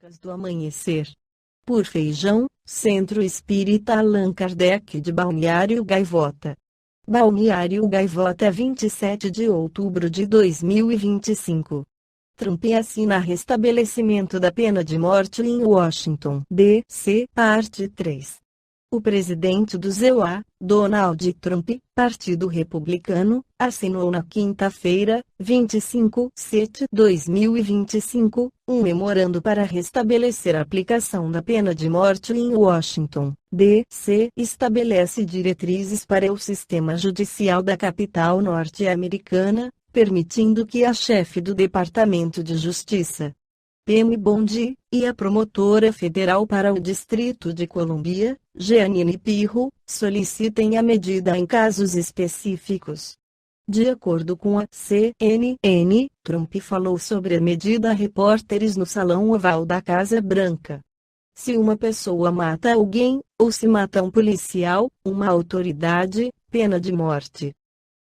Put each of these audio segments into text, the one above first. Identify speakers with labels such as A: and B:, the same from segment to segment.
A: Crônicas do Amanhecer. Por Feijão, Centro Espírita Allan Kardec de Balneário Gaivota. Balneário Gaivota, 27 de outubro de 2025. Trump assina restabelecimento da pena de morte em Washington, D.C., parte 3. O presidente dos EUA, Donald Trump, Partido Republicano, assinou na quinta-feira, 25 de 2025, um memorando para restabelecer a aplicação da pena de morte em Washington, D.C. Estabelece diretrizes para o sistema judicial da capital norte-americana, permitindo que a chefe do Departamento de Justiça, Pam Bondi, e a promotora federal para o Distrito de Colômbia, Jeanine Pirro, solicitem a medida em casos específicos. De acordo com a CNN, Trump falou sobre a medida a repórteres no Salão Oval da Casa Branca. Se uma pessoa mata alguém, ou se mata um policial, uma autoridade, pena de morte.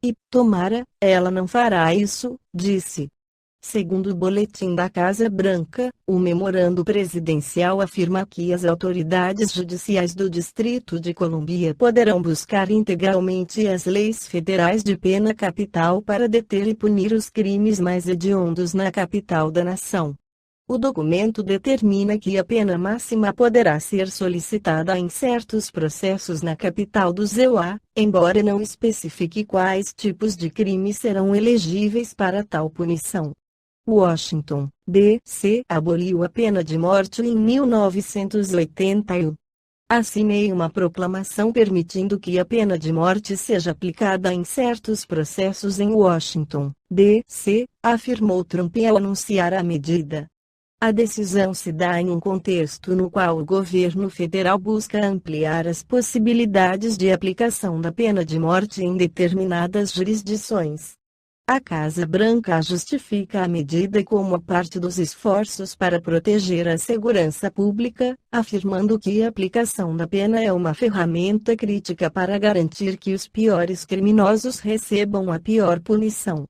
A: E, tomara, ela não fará isso, disse. Segundo o boletim da Casa Branca, o memorando presidencial afirma que as autoridades judiciais do Distrito de Colômbia poderão buscar integralmente as leis federais de pena capital para deter e punir os crimes mais hediondos na capital da nação. O documento determina que a pena máxima poderá ser solicitada em certos processos na capital dos EUA, embora não especifique quais tipos de crimes serão elegíveis para tal punição. Washington, D.C. aboliu a pena de morte em 1981. Assinei uma proclamação permitindo que a pena de morte seja aplicada em certos processos em Washington, D.C., afirmou Trump ao anunciar a medida. A decisão se dá em um contexto no qual o governo federal busca ampliar as possibilidades de aplicação da pena de morte em determinadas jurisdições. A Casa Branca justifica a medida como parte dos esforços para proteger a segurança pública, afirmando que a aplicação da pena é uma ferramenta crítica para garantir que os piores criminosos recebam a pior punição.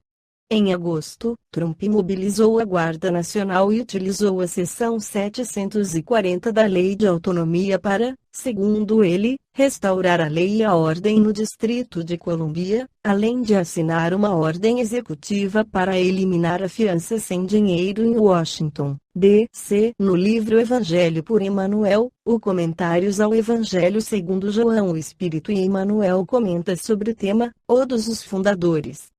A: Em agosto, Trump mobilizou a Guarda Nacional e utilizou a seção 740 da Lei de Autonomia para, segundo ele, restaurar a lei e a ordem no Distrito de Colômbia, além de assinar uma ordem executiva para eliminar a fiança sem dinheiro em Washington, D.C. No livro Evangelho por Emmanuel, o Comentários ao Evangelho segundo João, o Espírito e Emmanuel comenta sobre o tema, o dos fundadores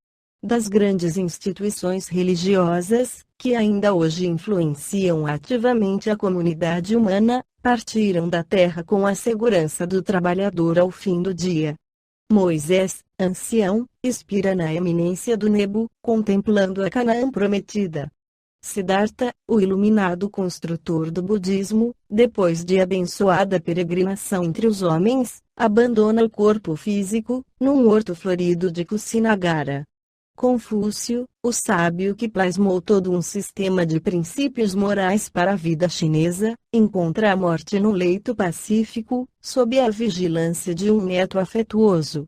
A: das grandes instituições religiosas, que ainda hoje influenciam ativamente a comunidade humana, partiram da terra com a segurança do trabalhador ao fim do dia. Moisés, ancião, expira na eminência do Nebo, contemplando a Canaã prometida. Siddhartha, o iluminado construtor do budismo, depois de abençoada peregrinação entre os homens, abandona o corpo físico, num horto florido de Kusinagara. Confúcio, o sábio que plasmou todo um sistema de princípios morais para a vida chinesa, encontra a morte no leito pacífico, sob a vigilância de um neto afetuoso.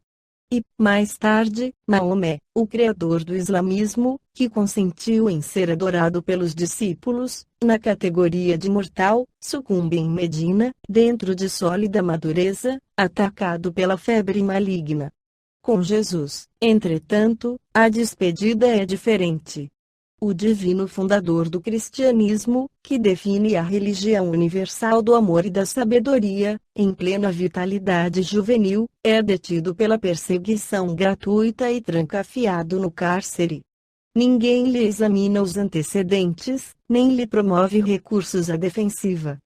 A: E, mais tarde, Maomé, o criador do islamismo, que consentiu em ser adorado pelos discípulos, na categoria de mortal, sucumbe em Medina, dentro de sólida madureza, atacado pela febre maligna. Com Jesus, entretanto, a despedida é diferente. O divino fundador do cristianismo, que define a religião universal do amor e da sabedoria, em plena vitalidade juvenil, é detido pela perseguição gratuita e trancafiado no cárcere. Ninguém lhe examina os antecedentes, nem lhe promove recursos à defensiva.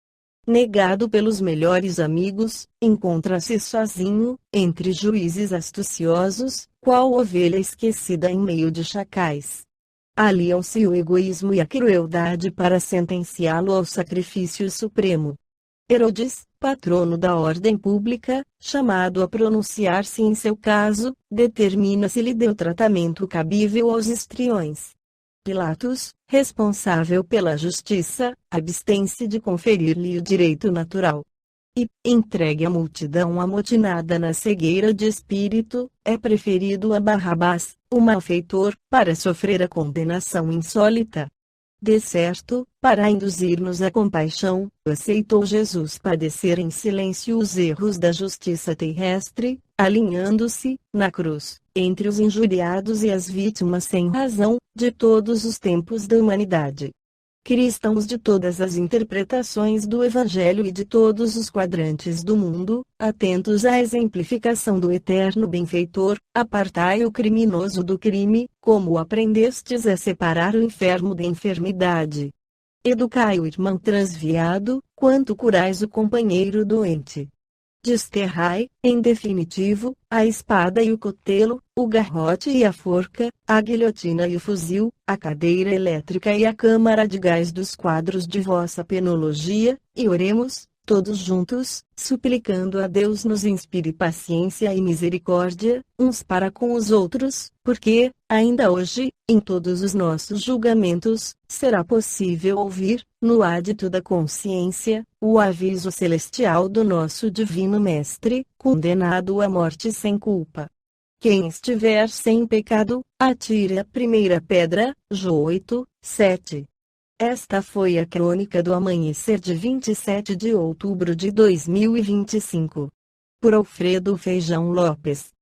A: Negado pelos melhores amigos, encontra-se sozinho, entre juízes astuciosos, qual ovelha esquecida em meio de chacais. Aliam-se o egoísmo e a crueldade para sentenciá-lo ao sacrifício supremo. Herodes, patrono da ordem pública, chamado a pronunciar-se em seu caso, determina se lhe dê o tratamento cabível aos histriões. Pilatos, responsável pela justiça, abstém-se de conferir-lhe o direito natural. E, entregue à multidão amotinada na cegueira de espírito, é preferido a Barrabás, o malfeitor, para sofrer a condenação insólita. De certo, para induzir-nos à compaixão, aceitou Jesus padecer em silêncio os erros da justiça terrestre, alinhando-se, na cruz, entre os injuriados e as vítimas sem razão, de todos os tempos da humanidade. Cristãos de todas as interpretações do Evangelho e de todos os quadrantes do mundo, atentos à exemplificação do eterno benfeitor, apartai o criminoso do crime, como aprendestes a separar o enfermo da enfermidade. Educai o irmão transviado, quanto curais o companheiro doente. Desterrai, em definitivo, a espada e o cutelo, o garrote e a forca, a guilhotina e o fuzil, a cadeira elétrica e a câmara de gás dos quadros de vossa penologia, e oremos, todos juntos, suplicando a Deus nos inspire paciência e misericórdia, uns para com os outros, porque, ainda hoje, em todos os nossos julgamentos, será possível ouvir, no ádito da consciência, o aviso celestial do nosso Divino Mestre, condenado à morte sem culpa. Quem estiver sem pecado, atire a primeira pedra. Jó 8, 7. Esta foi a crônica do amanhecer de 27 de outubro de 2025. Por Alfredo Feijão Lopes.